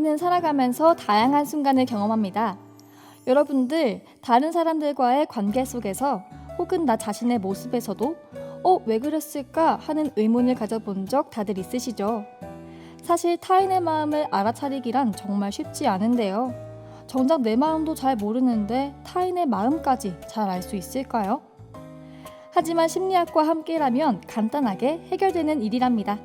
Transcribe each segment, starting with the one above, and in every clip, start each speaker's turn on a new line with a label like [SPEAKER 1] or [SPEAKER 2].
[SPEAKER 1] 우리는 살아가면서 다양한 순간을 경험합니다. 여러분들, 다른 사람들과의 관계 속에서 혹은 나 자신의 모습에서도 왜 그랬을까 하는 의문을 가져본 적 다들 있으시죠? 사실 타인의 마음을 알아차리기란 정말 쉽지 않은데요. 정작 내 마음도 잘 모르는데 타인의 마음까지 잘 알 수 있을까요? 하지만 심리학과 함께라면 간단하게 해결되는 일이랍니다.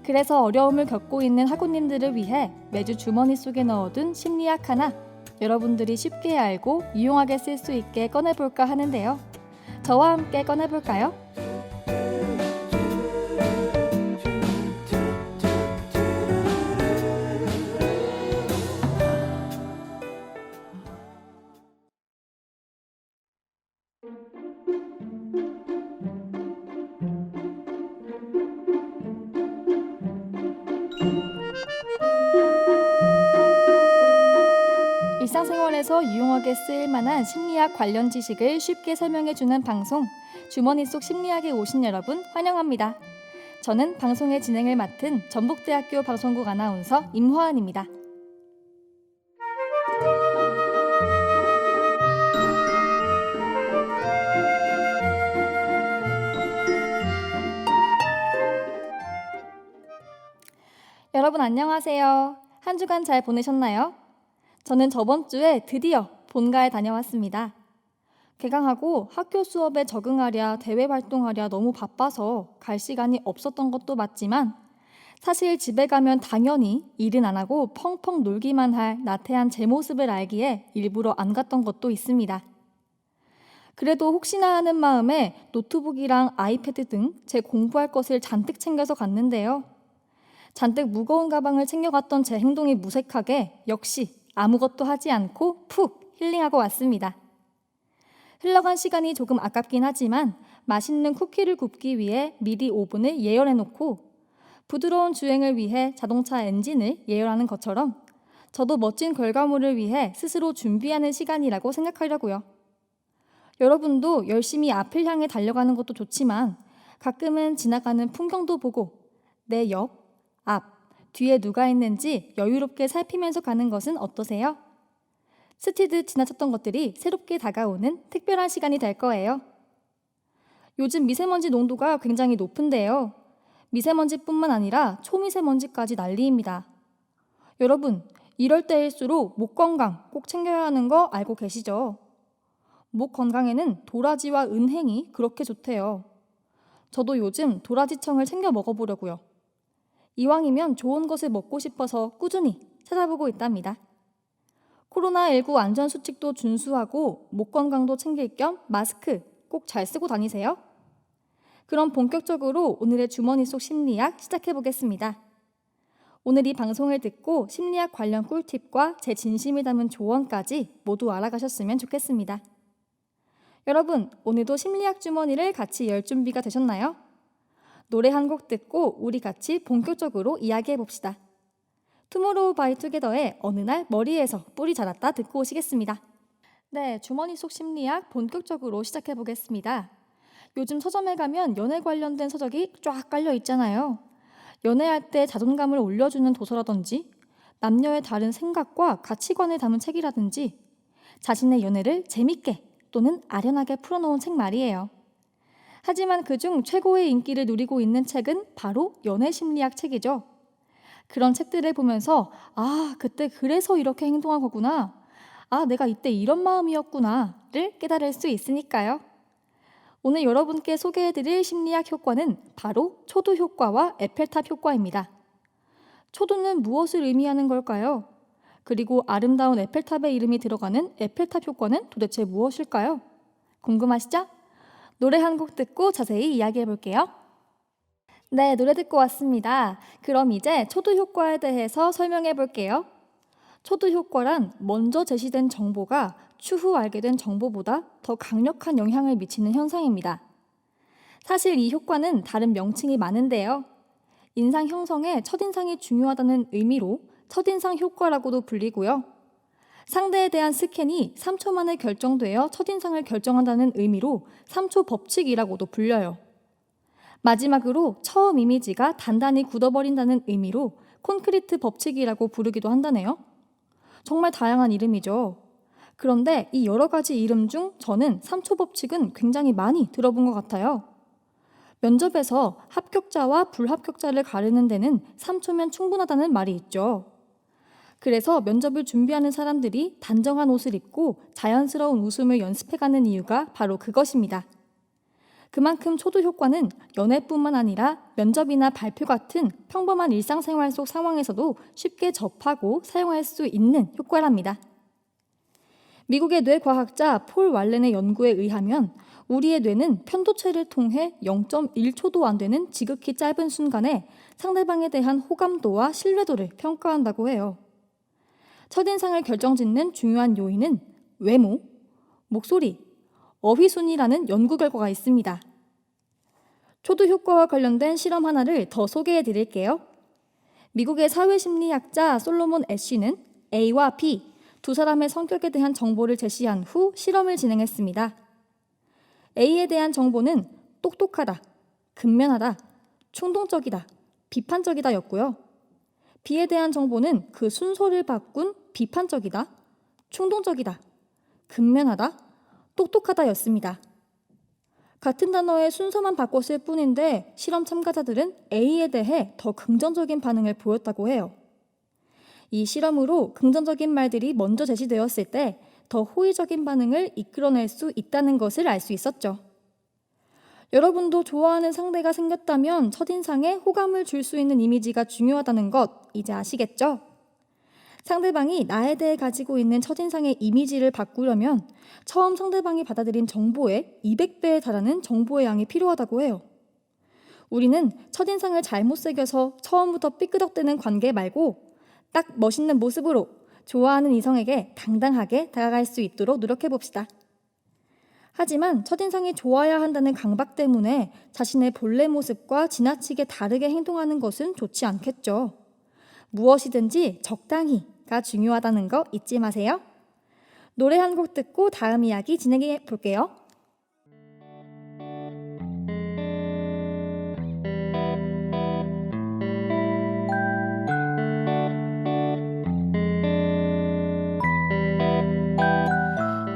[SPEAKER 1] 그래서 어려움을 겪고 있는 학우님들을 위해 매주 주머니 속에 넣어둔 심리학 하나, 여러분들이 쉽게 알고 유용하게 쓸 수 있게 꺼내볼까 하는데요. 저와 함께 꺼내볼까요? 일상생활에서 유용하게 쓰일 만한 심리학 관련 지식을 쉽게 설명해주는 방송, 주머니 속 심리학에 오신 여러분 환영합니다. 저는 방송의 진행을 맡은 전북대학교 방송국 아나운서 임화은입니다. 여러분 안녕하세요. 한 주간 잘 보내셨나요? 저는 저번 주에 드디어 본가에 다녀왔습니다. 개강하고 학교 수업에 적응하랴 대외 활동하랴 너무 바빠서 갈 시간이 없었던 것도 맞지만 사실 집에 가면 당연히 일은 안 하고 펑펑 놀기만 할 나태한 제 모습을 알기에 일부러 안 갔던 것도 있습니다. 그래도 혹시나 하는 마음에 노트북이랑 아이패드 등 제 공부할 것을 잔뜩 챙겨서 갔는데요. 잔뜩 무거운 가방을 챙겨갔던 제 행동이 무색하게 역시 아무것도 하지 않고 푹 힐링하고 왔습니다. 흘러간 시간이 조금 아깝긴 하지만 맛있는 쿠키를 굽기 위해 미리 오븐을 예열해놓고 부드러운 주행을 위해 자동차 엔진을 예열하는 것처럼 저도 멋진 결과물을 위해 스스로 준비하는 시간이라고 생각하려고요. 여러분도 열심히 앞을 향해 달려가는 것도 좋지만 가끔은 지나가는 풍경도 보고 내 옆, 앞, 뒤에 누가 있는지 여유롭게 살피면서 가는 것은 어떠세요? 스치듯 지나쳤던 것들이 새롭게 다가오는 특별한 시간이 될 거예요. 요즘 미세먼지 농도가 굉장히 높은데요. 미세먼지뿐만 아니라 초미세먼지까지 난리입니다. 여러분, 이럴 때일수록 목 건강 꼭 챙겨야 하는 거 알고 계시죠? 목 건강에는 도라지와 은행이 그렇게 좋대요. 저도 요즘 도라지청을 챙겨 먹어보려고요. 이왕이면 좋은 것을 먹고 싶어서 꾸준히 찾아보고 있답니다. 코로나19 안전수칙도 준수하고 목 건강도 챙길 겸 마스크 꼭 잘 쓰고 다니세요. 그럼 본격적으로 오늘의 주머니 속 심리학 시작해 보겠습니다. 오늘 이 방송을 듣고 심리학 관련 꿀팁과 제 진심을 담은 조언까지 모두 알아가셨으면 좋겠습니다. 여러분, 오늘도 심리학 주머니를 같이 열 준비가 되셨나요? 노래 한 곡 듣고 우리 같이 본격적으로 이야기해 봅시다. 투모로우 바이 투게더의 어느 날 머리에서 뿔이 자랐다 듣고 오시겠습니다. 네, 주머니 속 심리학 본격적으로 시작해 보겠습니다. 요즘 서점에 가면 연애 관련된 서적이 쫙 깔려 있잖아요. 연애할 때 자존감을 올려주는 도서라든지 남녀의 다른 생각과 가치관을 담은 책이라든지 자신의 연애를 재밌게 또는 아련하게 풀어놓은 책 말이에요. 하지만 그중 최고의 인기를 누리고 있는 책은 바로 연애심리학 책이죠. 그런 책들을 보면서 그때 그래서 이렇게 행동한 거구나. 내가 이때 이런 마음이었구나를 깨달을 수 있으니까요. 오늘 여러분께 소개해드릴 심리학 효과는 바로 초두 효과와 에펠탑 효과입니다. 초두는 무엇을 의미하는 걸까요? 그리고 아름다운 에펠탑의 이름이 들어가는 에펠탑 효과는 도대체 무엇일까요? 궁금하시죠? 노래 한 곡 듣고 자세히 이야기해 볼게요. 네, 노래 듣고 왔습니다. 그럼 이제 초두 효과에 대해서 설명해 볼게요. 초두 효과란 먼저 제시된 정보가 추후 알게 된 정보보다 더 강력한 영향을 미치는 현상입니다. 사실 이 효과는 다른 명칭이 많은데요. 인상 형성에 첫인상이 중요하다는 의미로 첫인상 효과라고도 불리고요. 상대에 대한 스캔이 3초 만에 결정되어 첫인상을 결정한다는 의미로 3초 법칙이라고도 불려요. 마지막으로 처음 이미지가 단단히 굳어버린다는 의미로 콘크리트 법칙이라고 부르기도 한다네요. 정말 다양한 이름이죠. 그런데 이 여러 가지 이름 중 저는 3초 법칙은 굉장히 많이 들어본 것 같아요. 면접에서 합격자와 불합격자를 가르는 데는 3초면 충분하다는 말이 있죠. 그래서 면접을 준비하는 사람들이 단정한 옷을 입고 자연스러운 웃음을 연습해가는 이유가 바로 그것입니다. 그만큼 초도 효과는 연애뿐만 아니라 면접이나 발표 같은 평범한 일상생활 속 상황에서도 쉽게 접하고 사용할 수 있는 효과랍니다. 미국의 뇌과학자 폴 왈렌의 연구에 의하면 우리의 뇌는 편도체를 통해 0.1초도 안 되는 지극히 짧은 순간에 상대방에 대한 호감도와 신뢰도를 평가한다고 해요. 첫인상을 결정짓는 중요한 요인은 외모, 목소리, 어휘순이라는 연구 결과가 있습니다. 초도 효과와 관련된 실험 하나를 더 소개해 드릴게요. 미국의 사회심리학자 솔로몬 애쉬는 A와 B 두 사람의 성격에 대한 정보를 제시한 후 실험을 진행했습니다. A에 대한 정보는 똑똑하다, 근면하다, 충동적이다, 비판적이다 였고요. B에 대한 정보는 그 순서를 바꾼 비판적이다, 충동적이다, 근면하다, 똑똑하다 였습니다. 같은 단어의 순서만 바꿨을 뿐인데 실험 참가자들은 A에 대해 더 긍정적인 반응을 보였다고 해요. 이 실험으로 긍정적인 말들이 먼저 제시되었을 때 더 호의적인 반응을 이끌어낼 수 있다는 것을 알 수 있었죠. 여러분도 좋아하는 상대가 생겼다면 첫인상에 호감을 줄 수 있는 이미지가 중요하다는 것 이제 아시겠죠? 상대방이 나에 대해 가지고 있는 첫인상의 이미지를 바꾸려면 처음 상대방이 받아들인 정보의 200배에 달하는 정보의 양이 필요하다고 해요. 우리는 첫인상을 잘못 새겨서 처음부터 삐끄덕대는 관계 말고 딱 멋있는 모습으로 좋아하는 이성에게 당당하게 다가갈 수 있도록 노력해봅시다. 하지만 첫인상이 좋아야 한다는 강박 때문에 자신의 본래 모습과 지나치게 다르게 행동하는 것은 좋지 않겠죠. 무엇이든지 적당히가 중요하다는 거 잊지 마세요. 노래 한 곡 듣고 다음 이야기 진행해 볼게요.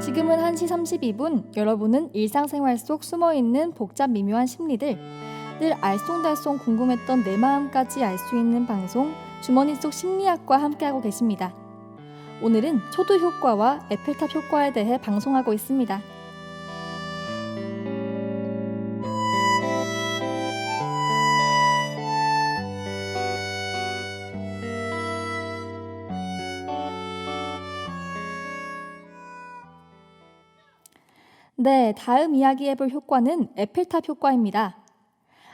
[SPEAKER 1] 지금은 1시 32분. 여러분은 일상생활 속 숨어있는 복잡 미묘한 심리들, 늘 알쏭달쏭 궁금했던 내 마음까지 알 수 있는 방송 주머니 속 심리학과 함께하고 계십니다. 오늘은 초도 효과와 에펠탑 효과에 대해 방송하고 있습니다. 네, 다음 이야기해볼 효과는 에펠탑 효과입니다.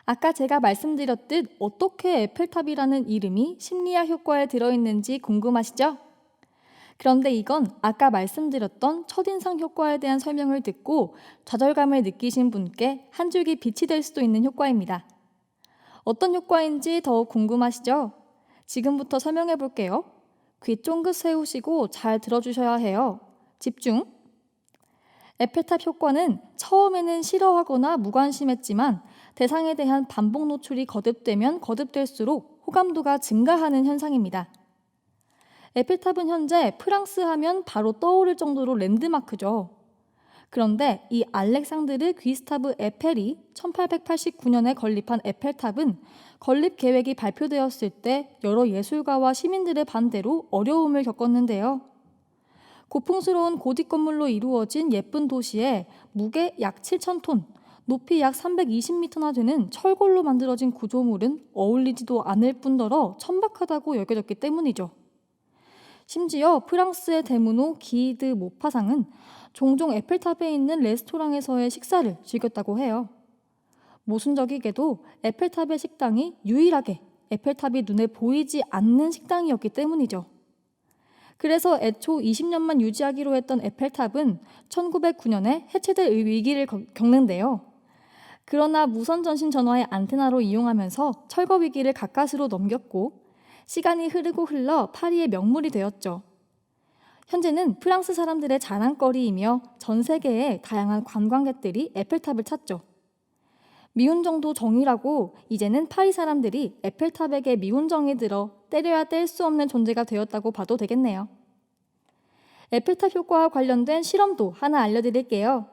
[SPEAKER 1] 아까 제가 말씀드렸듯 어떻게 에펠탑이라는 이름이 심리학 효과에 들어있는지 궁금하시죠? 그런데 이건 아까 말씀드렸던 첫인상 효과에 대한 설명을 듣고 좌절감을 느끼신 분께 한 줄기 빛이 될 수도 있는 효과입니다. 어떤 효과인지 더욱 궁금하시죠? 지금부터 설명해 볼게요. 귀 쫑긋 세우시고 잘 들어주셔야 해요. 집중! 에펠탑 효과는 처음에는 싫어하거나 무관심했지만 대상에 대한 반복 노출이 거듭되면 거듭될수록 호감도가 증가하는 현상입니다. 에펠탑은 현재 프랑스 하면 바로 떠오를 정도로 랜드마크죠. 그런데 이 알렉상드르 귀스타브 에펠이 1889년에 건립한 에펠탑은 건립 계획이 발표되었을 때 여러 예술가와 시민들의 반대로 어려움을 겪었는데요. 고풍스러운 고딕 건물로 이루어진 예쁜 도시에 무게 약 7,000톤, 높이 약 320m나 되는 철골로 만들어진 구조물은 어울리지도 않을 뿐더러 천박하다고 여겨졌기 때문이죠. 심지어 프랑스의 대문호 기이 드 모파상은 종종 에펠탑에 있는 레스토랑에서의 식사를 즐겼다고 해요. 모순적이게도 에펠탑의 식당이 유일하게 에펠탑이 눈에 보이지 않는 식당이었기 때문이죠. 그래서 애초 20년만 유지하기로 했던 에펠탑은 1909년에 해체될 위기를 겪는데요. 그러나 무선 전신 전화의 안테나로 이용하면서 철거 위기를 가까스로 넘겼고 시간이 흐르고 흘러 파리의 명물이 되었죠. 현재는 프랑스 사람들의 자랑거리이며 전 세계의 다양한 관광객들이 에펠탑을 찾죠. 미운 정도 정이라고 이제는 파리 사람들이 에펠탑에게 미운 정이 들어 때려야 뗄 수 없는 존재가 되었다고 봐도 되겠네요. 에펠탑 효과와 관련된 실험도 하나 알려드릴게요.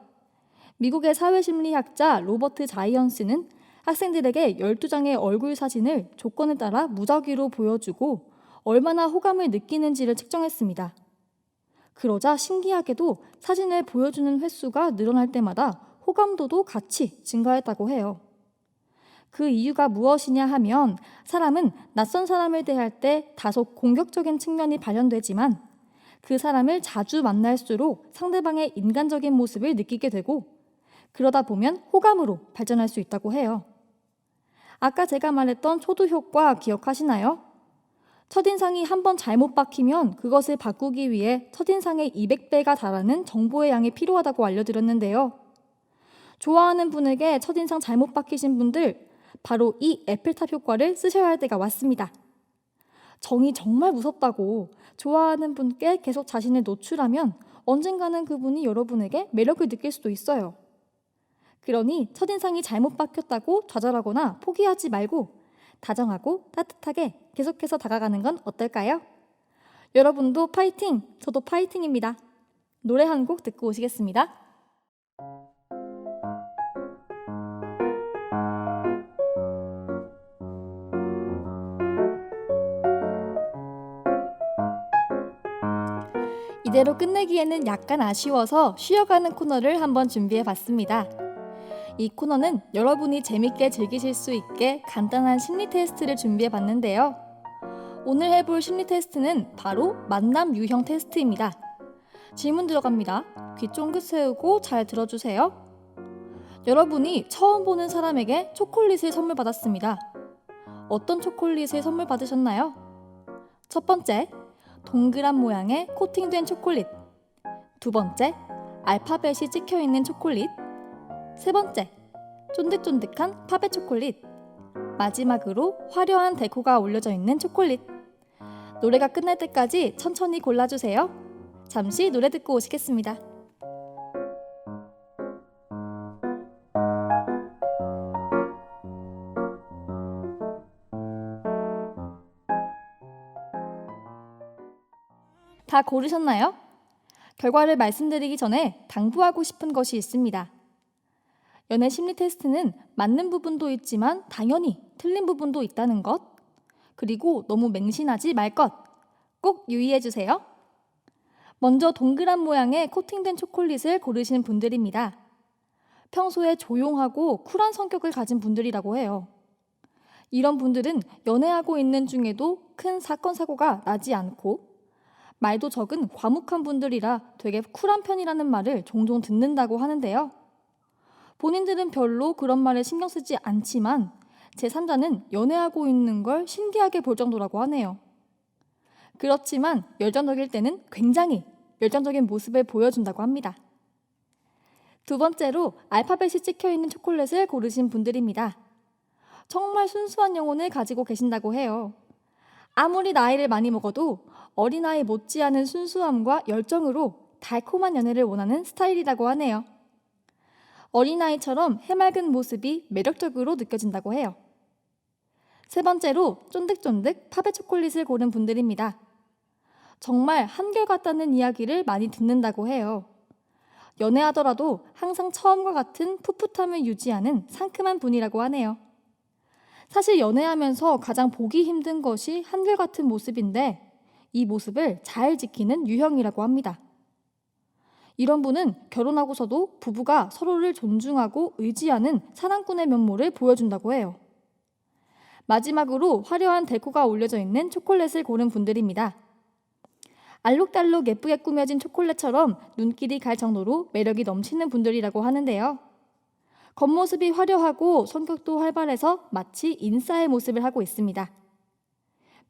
[SPEAKER 1] 미국의 사회심리학자 로버트 자이언스는 학생들에게 12장의 얼굴 사진을 조건에 따라 무작위로 보여주고 얼마나 호감을 느끼는지를 측정했습니다. 그러자 신기하게도 사진을 보여주는 횟수가 늘어날 때마다 호감도도 같이 증가했다고 해요. 그 이유가 무엇이냐 하면 사람은 낯선 사람을 대할 때 다소 공격적인 측면이 발현되지만 그 사람을 자주 만날수록 상대방의 인간적인 모습을 느끼게 되고 그러다 보면 호감으로 발전할 수 있다고 해요. 아까 제가 말했던 초두 효과 기억하시나요? 첫인상이 한번 잘못 박히면 그것을 바꾸기 위해 첫인상의 200배가 달하는 정보의 양이 필요하다고 알려드렸는데요. 좋아하는 분에게 첫인상 잘못 박히신 분들, 바로 이 에펠탑 효과를 쓰셔야 할 때가 왔습니다. 정이 정말 무섭다고 좋아하는 분께 계속 자신을 노출하면 언젠가는 그분이 여러분에게 매력을 느낄 수도 있어요. 그러니 첫인상이 잘못 박혔다고 좌절하거나 포기하지 말고 다정하고 따뜻하게 계속해서 다가가는 건 어떨까요? 여러분도 파이팅! 저도 파이팅입니다. 노래 한 곡 듣고 오시겠습니다. 이대로 끝내기에는 약간 아쉬워서 쉬어가는 코너를 한번 준비해봤습니다. 이 코너는 여러분이 재밌게 즐기실 수 있게 간단한 심리 테스트를 준비해봤는데요. 오늘 해볼 심리 테스트는 바로 만남 유형 테스트입니다. 질문 들어갑니다. 귀 쫑긋 세우고 잘 들어주세요. 여러분이 처음 보는 사람에게 초콜릿을 선물 받았습니다. 어떤 초콜릿을 선물 받으셨나요? 첫 번째, 동그란 모양의 코팅된 초콜릿. 두 번째, 알파벳이 찍혀있는 초콜릿. 세 번째, 쫀득쫀득한 파베 초콜릿. 마지막으로 화려한 데코가 올려져 있는 초콜릿. 노래가 끝날 때까지 천천히 골라주세요. 잠시 노래 듣고 오시겠습니다. 다 고르셨나요? 결과를 말씀드리기 전에 당부하고 싶은 것이 있습니다. 연애 심리 테스트는 맞는 부분도 있지만 당연히 틀린 부분도 있다는 것, 그리고 너무 맹신하지 말 것, 꼭 유의해주세요. 먼저 동그란 모양의 코팅된 초콜릿을 고르신 분들입니다. 평소에 조용하고 쿨한 성격을 가진 분들이라고 해요. 이런 분들은 연애하고 있는 중에도 큰 사건, 사고가 나지 않고 말도 적은 과묵한 분들이라 되게 쿨한 편이라는 말을 종종 듣는다고 하는데요. 본인들은 별로 그런 말에 신경 쓰지 않지만 제3자는 연애하고 있는 걸 신기하게 볼 정도라고 하네요. 그렇지만 열정적일 때는 굉장히 열정적인 모습을 보여준다고 합니다. 두 번째로 알파벳이 찍혀있는 초콜릿을 고르신 분들입니다. 정말 순수한 영혼을 가지고 계신다고 해요. 아무리 나이를 많이 먹어도 어린아이 못지않은 순수함과 열정으로 달콤한 연애를 원하는 스타일이라고 하네요. 어린아이처럼 해맑은 모습이 매력적으로 느껴진다고 해요. 세 번째로 쫀득쫀득 파베 초콜릿을 고른 분들입니다. 정말 한결같다는 이야기를 많이 듣는다고 해요. 연애하더라도 항상 처음과 같은 풋풋함을 유지하는 상큼한 분이라고 하네요. 사실 연애하면서 가장 보기 힘든 것이 한결같은 모습인데 이 모습을 잘 지키는 유형이라고 합니다. 이런 분은 결혼하고서도 부부가 서로를 존중하고 의지하는 사랑꾼의 면모를 보여준다고 해요. 마지막으로 화려한 데코가 올려져 있는 초콜릿을 고른 분들입니다. 알록달록 예쁘게 꾸며진 초콜릿처럼 눈길이 갈 정도로 매력이 넘치는 분들이라고 하는데요. 겉모습이 화려하고 성격도 활발해서 마치 인싸의 모습을 하고 있습니다.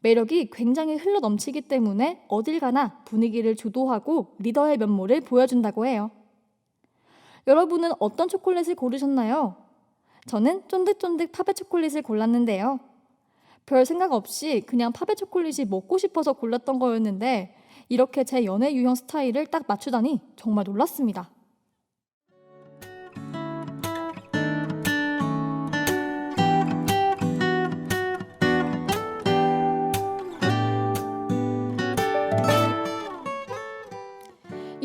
[SPEAKER 1] 매력이 굉장히 흘러 넘치기 때문에 어딜 가나 분위기를 주도하고 리더의 면모를 보여준다고 해요. 여러분은 어떤 초콜릿을 고르셨나요? 저는 쫀득쫀득 파베 초콜릿을 골랐는데요. 별 생각 없이 그냥 파베 초콜릿이 먹고 싶어서 골랐던 거였는데 이렇게 제 연애 유형 스타일을 딱 맞추다니 정말 놀랐습니다.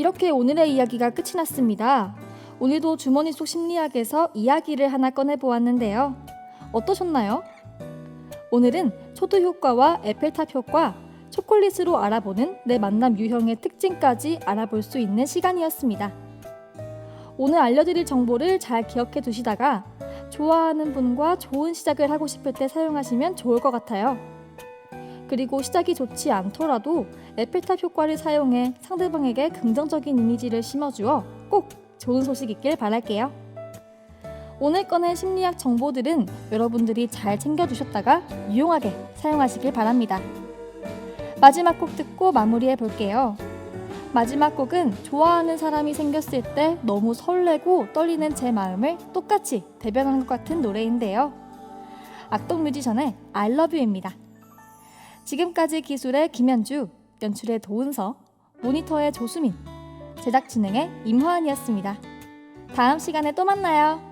[SPEAKER 1] 이렇게 오늘의 이야기가 끝이 났습니다. 오늘도 주머니 속 심리학에서 이야기를 하나 꺼내보았는데요. 어떠셨나요? 오늘은 초도 효과와 에펠탑 효과, 초콜릿으로 알아보는 내 만남 유형의 특징까지 알아볼 수 있는 시간이었습니다. 오늘 알려드릴 정보를 잘 기억해 두시다가 좋아하는 분과 좋은 시작을 하고 싶을 때 사용하시면 좋을 것 같아요. 그리고 시작이 좋지 않더라도 에펠탑 효과를 사용해 상대방에게 긍정적인 이미지를 심어주어 꼭 좋은 소식 있길 바랄게요. 오늘 꺼낸 심리학 정보들은 여러분들이 잘 챙겨두셨다가 유용하게 사용하시길 바랍니다. 마지막 곡 듣고 마무리해 볼게요. 마지막 곡은 좋아하는 사람이 생겼을 때 너무 설레고 떨리는 제 마음을 똑같이 대변하는 것 같은 노래인데요. 악동 뮤지션의 I love you입니다. 지금까지 기술의 김현주, 연출의 도은서, 모니터의 조수민, 제작 진행의 임화은이었습니다. 다음 시간에 또 만나요.